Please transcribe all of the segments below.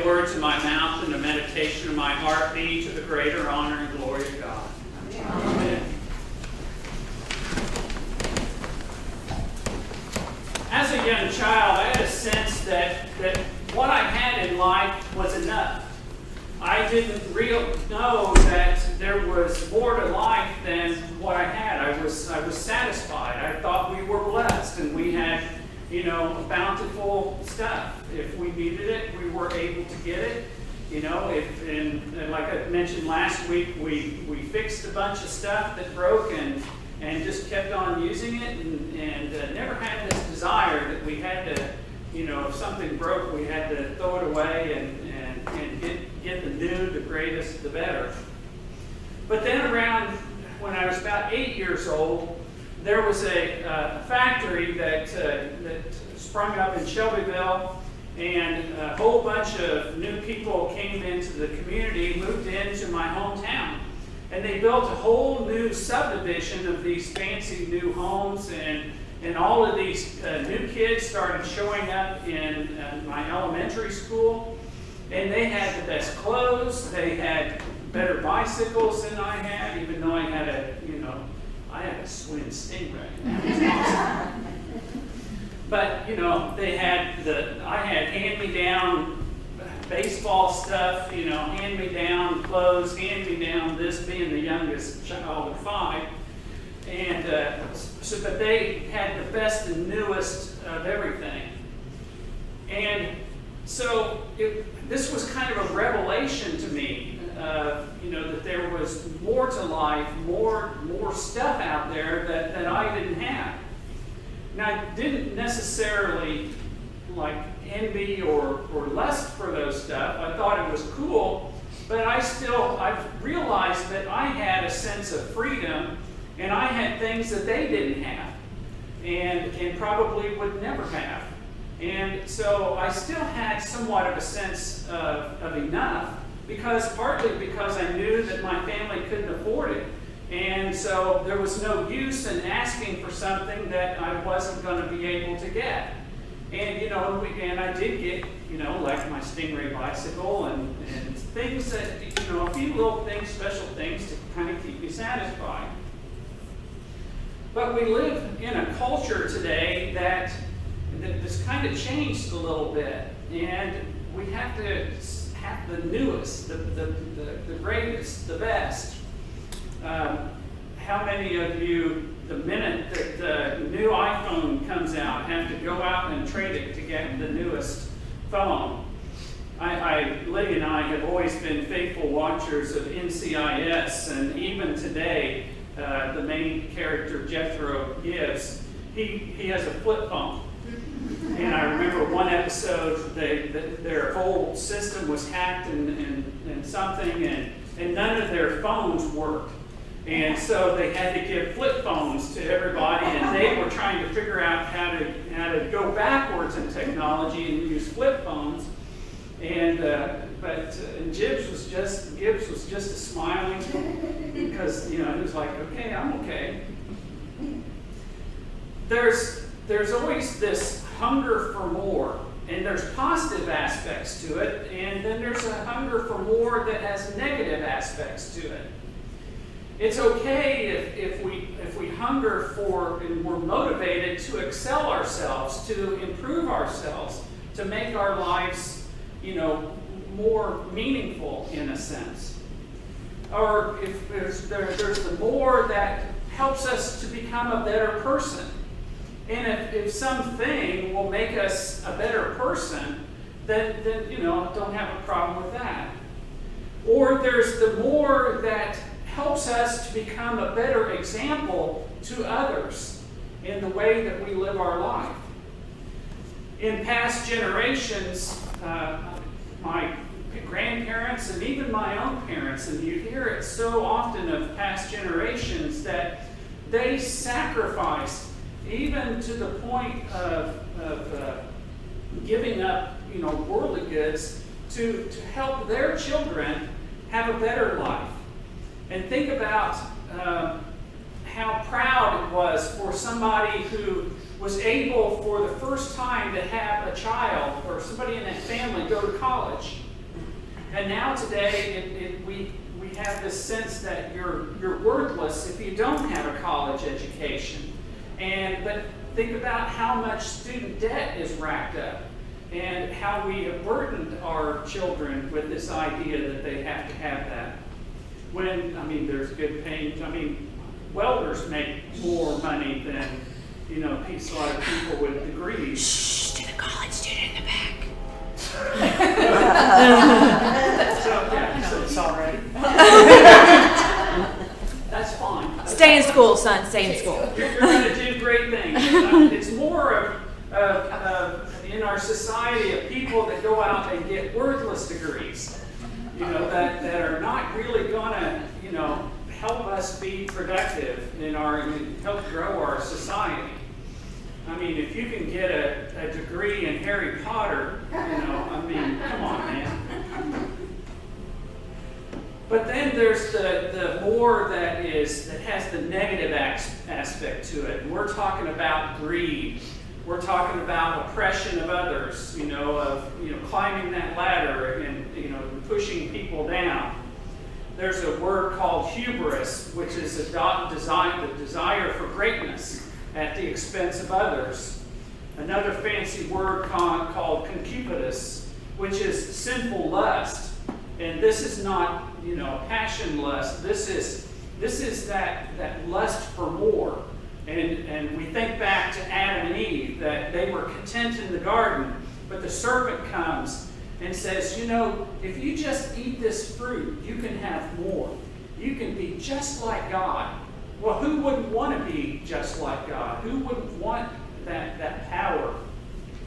words of my mouth and the meditation of my heart be to the greater honor and glory of God. Amen. As a young child, I had a sense that what I had in life was enough. I didn't know that there was more to life than what I had. I was satisfied. I thought we were blessed and we had, bountiful stuff. If we needed it, we were able to get it. And like I mentioned last week, we fixed a bunch of stuff that broke and just kept on using it and never had this desire that we had to, if something broke, we had to throw it away and get the new, the greatest, the better. But then around when I was about 8 years old, there was a factory that sprung up in Shelbyville, and a whole bunch of new people came into the community, moved into my hometown. And they built a whole new subdivision of these fancy new homes, and all of these new kids started showing up in my elementary school. And they had the best clothes, they had better bicycles than I had, even though I had a Swin Stingray. That was awesome. But, I had hand-me-down baseball stuff, hand-me-down clothes, hand-me-down this, being the youngest child of 5. And but they had the best and newest of everything. And so this was kind of a revelation to me, that there was more to life, more stuff out there that I didn't have. And I didn't necessarily envy or lust for those stuff. I thought it was cool, but I've realized that I had a sense of freedom, and I had things that they didn't have, and probably would never have. And so I still had somewhat of a sense of enough, partly because I knew that my family couldn't afford it. And so there was no use in asking for something that I wasn't going to be able to get. And, and I did get, like my Stingray bicycle and things that, a few little things, special things to kind of keep me satisfied. But we live in a culture today that this kind of changed a little bit, and we have to have the newest, the greatest, the best. How many of you, the minute that the new iPhone comes out, have to go out and trade it to get the newest phone? Lee and I have always been faithful watchers of NCIS, and even today, the main character, Jethro Gibbs, he has a flip phone. And I remember one episode, their whole system was hacked and something, and none of their phones worked. And so they had to give flip phones to everybody, and they were trying to figure out how to go backwards in technology and use flip phones. And Gibbs was just smiling because he was like, okay, I'm okay. There's always this hunger for more, and there's positive aspects to it, and then there's a hunger for more that has negative aspects to it. It's okay if we hunger for and we're motivated to excel ourselves, to improve ourselves, to make our lives, more meaningful in a sense. Or if there's the more that helps us to become a better person. And if something will make us a better person, then don't have a problem with that. Or there's the more that helps us to become a better example to others in the way that we live our life. In past generations, my grandparents and even my own parents, and you hear it so often of past generations, that they sacrificed even to the point of giving up, worldly goods to help their children have a better life. And think about how proud it was for somebody who was able for the first time to have a child or somebody in that family go to college. And now today, we have this sense that you're worthless if you don't have a college education. But think about how much student debt is racked up and how we have burdened our children with this idea that they have to have that. There's good paying, welders make more money than, a lot of people with degrees. Shh, to the college student in the back. So it's all right. That's fine. Stay in school, son. Stay in school. You're going to do great things. It's more of in our society of people that go out and get worthless degrees, that are not really going to, help us be productive and help grow our society. If you can get a degree in Harry Potter, come on, man. But then there's the more that has the negative aspect to it. And we're talking about greed. We're talking about oppression of others, climbing that ladder and pushing people down. There's a word called hubris, which is the desire for greatness at the expense of others. Another fancy word called concupiscence, which is sinful lust. And this is not, passion lust. This is that lust for more. And we think back to Adam and Eve, that they were content in the garden, but the serpent comes and says, if you just eat this fruit, you can have more. You can be just like God. Well, who wouldn't want to be just like God? Who wouldn't want that power?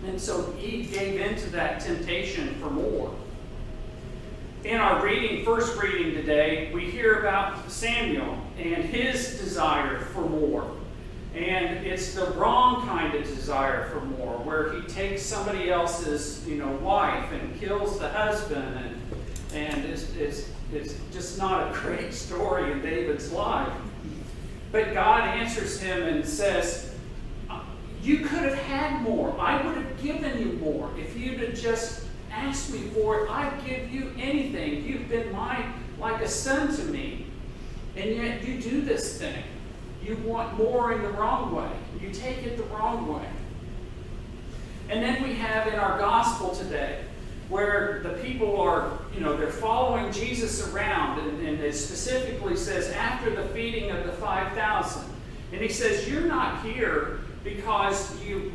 And so Eve gave into that temptation for more. In our first reading today, we hear about Samuel and his desire for more. And it's the wrong kind of desire for more, where he takes somebody else's, wife and kills the husband, and it's just not a great story in David's life. But God answers him and says, you could have had more. I would have given you more. If you'd have just asked me for it, I'd give you anything. You've been like a son to me. And yet you do this thing. You want more in the wrong way. You take it the wrong way. And then we have in our gospel today, where the people are, they're following Jesus around, and it specifically says after the feeding of the 5,000. And he says, you're not here because you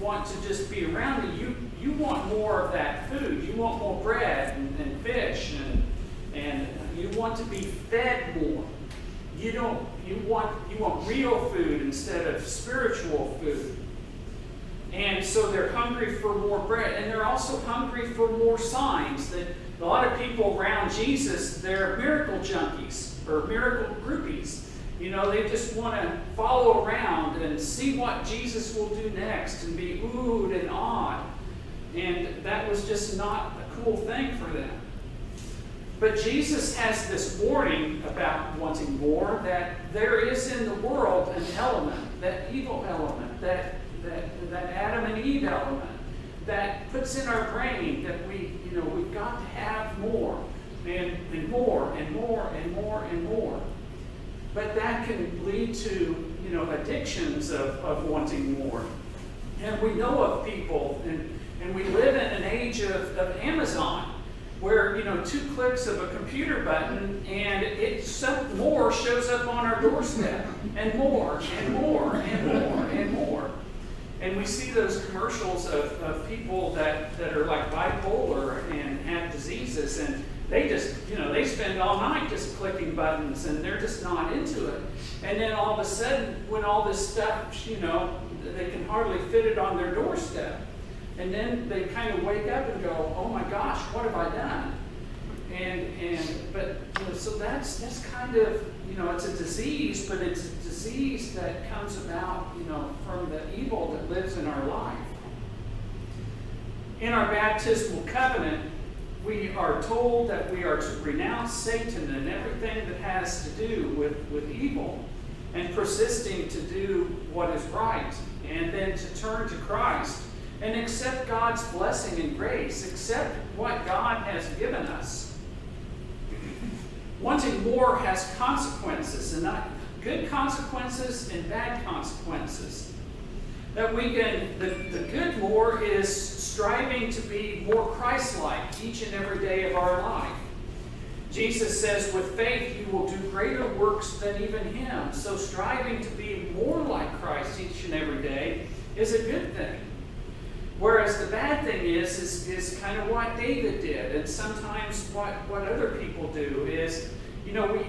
want to just be around me. You want more of that food. You want more bread and fish, and you want to be fed more. You want real food instead of spiritual food. And so they're hungry for more bread, and they're also hungry for more signs. That a lot of people around Jesus, they're miracle junkies or miracle groupies. They just want to follow around and see what Jesus will do next and be oohed and awed. And that was just not a cool thing for them. But Jesus has this warning about wanting more, that there is in the world an element, that evil element, that Adam and Eve element, that puts in our brain that we've got to have more, and more, and more, and more, and more. But that can lead to, addictions of wanting more. And we know of people, and we live in an age of Amazon, where 2 clicks of a computer button and more shows up on our doorstep, and more and more and more and more. And we see those commercials of people that are like bipolar and have diseases, and they just they spend all night just clicking buttons, and they're just not into it. And then all of a sudden, when all this stuff they can hardly fit it on their doorstep. And then they kind of wake up and go, oh my gosh, what have I done? So that's kind of, it's a disease, but it's a disease that comes about, from the evil that lives in our life. In our baptismal covenant, we are told that we are to renounce Satan and everything that has to do with evil, and persisting to do what is right, and then to turn to Christ and accept God's blessing and grace. Accept what God has given us. Wanting more has consequences, and not good consequences and bad consequences. That we can, the good more is striving to be more Christ-like each and every day of our life. Jesus says, with faith you will do greater works than even him. So striving to be more like Christ each and every day is a good thing. Whereas the bad thing is kind of what David did, and sometimes what other people do is,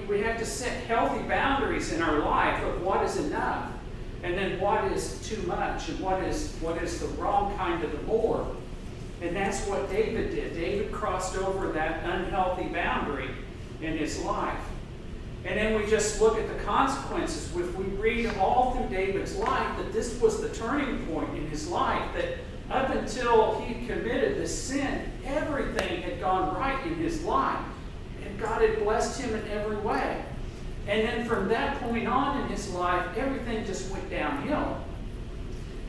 we have to set healthy boundaries in our life of what is enough, and then what is too much, and what is the wrong kind of the more. And that's what David did. David crossed over that unhealthy boundary in his life. And then we just look at the consequences. If we read all through David's life, that this was the turning point in his life, that up until he committed this sin, everything had gone right in his life. And God had blessed him in every way. And then from that point on in his life, everything just went downhill.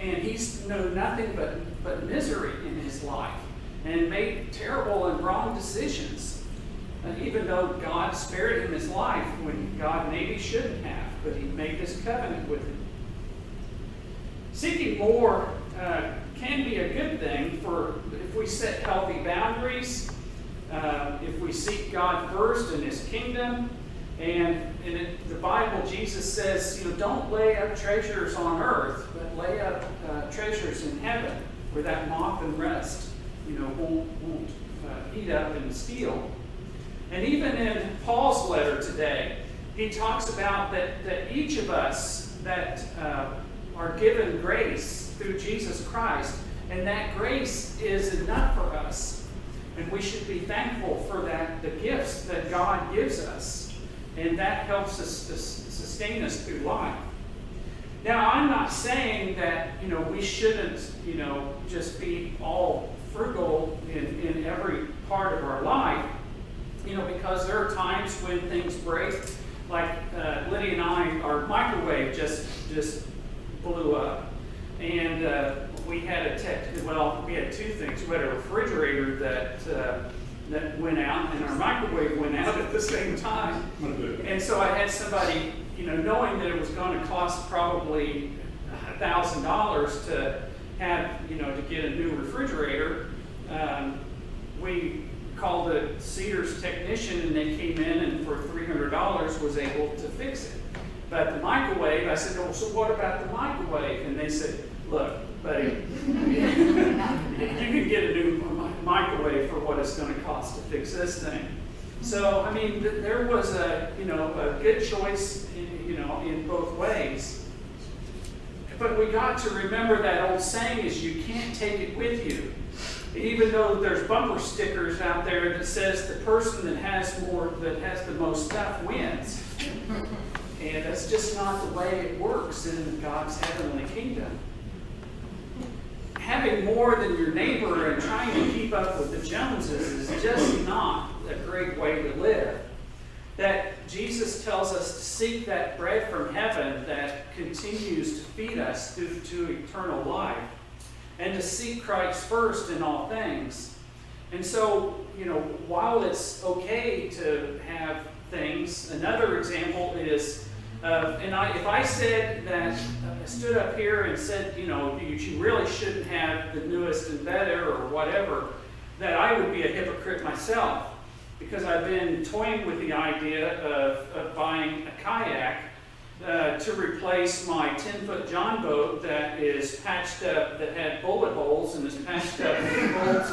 And he's known nothing but misery in his life, and made terrible and wrong decisions. And even though God spared him his life when God maybe shouldn't have, but he made this covenant with him. Seeking more can be a good thing if we set healthy boundaries, if we seek God first and his kingdom. And in the Bible, Jesus says, don't lay up treasures on earth, but lay up treasures in heaven, where that moth and rust, won't eat up and steal. And even in Paul's letter today, he talks about that each of us that are given grace through Jesus Christ, and that grace is enough for us. And we should be thankful for the gifts that God gives us. And that helps us to sustain us through life. Now, I'm not saying that, we shouldn't, just be all frugal in every part of our life, because there are times when things break. Like Lydia and I, our microwave just blew up. And we had we had two things. We had a refrigerator that went out, and our microwave went out at the same time. And so I had somebody, knowing that it was going to cost probably $1,000 to have, to get a new refrigerator, we called a Sears technician, and they came in and for $300 was able to fix it. But the microwave, I said, so what about the microwave? And they said, look, buddy, you can get a new microwave for what it's going to cost to fix this thing. So, there was a good choice, in both ways. But we got to remember that old saying is you can't take it with you. Even though there's bumper stickers out there that says the person that has the most stuff wins. And that's just not the way it works in God's heavenly kingdom. Having more than your neighbor and trying to keep up with the Joneses is just not a great way to live. That Jesus tells us to seek that bread from heaven that continues to feed us through to eternal life, and to seek Christ first in all things. And so, while it's okay to have things, another example is, if I said that, stood up here and said, you really shouldn't have the newest and better or whatever, that I would be a hypocrite myself, because I've been toying with the idea of buying a kayak to replace my 10-foot John boat that is patched up, that had bullet holes and is patched up with bolts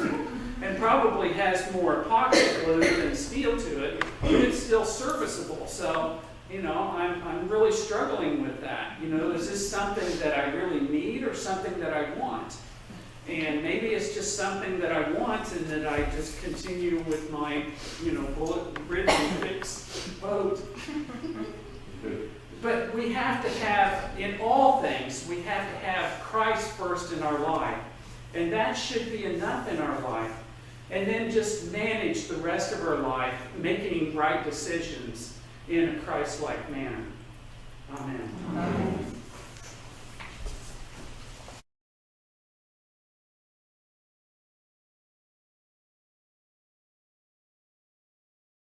and probably has more epoxy glue than steel to it, but it's still serviceable. So, I'm really struggling with that. Is this something that I really need or something that I want? And maybe it's just something that I want, and that I just continue with my, bullet-ridden fixed boat. But we have to have, in all things, we have to have Christ first in our life. And that should be enough in our life. And then just manage the rest of our life, making right decisions in a Christ-like manner. Amen.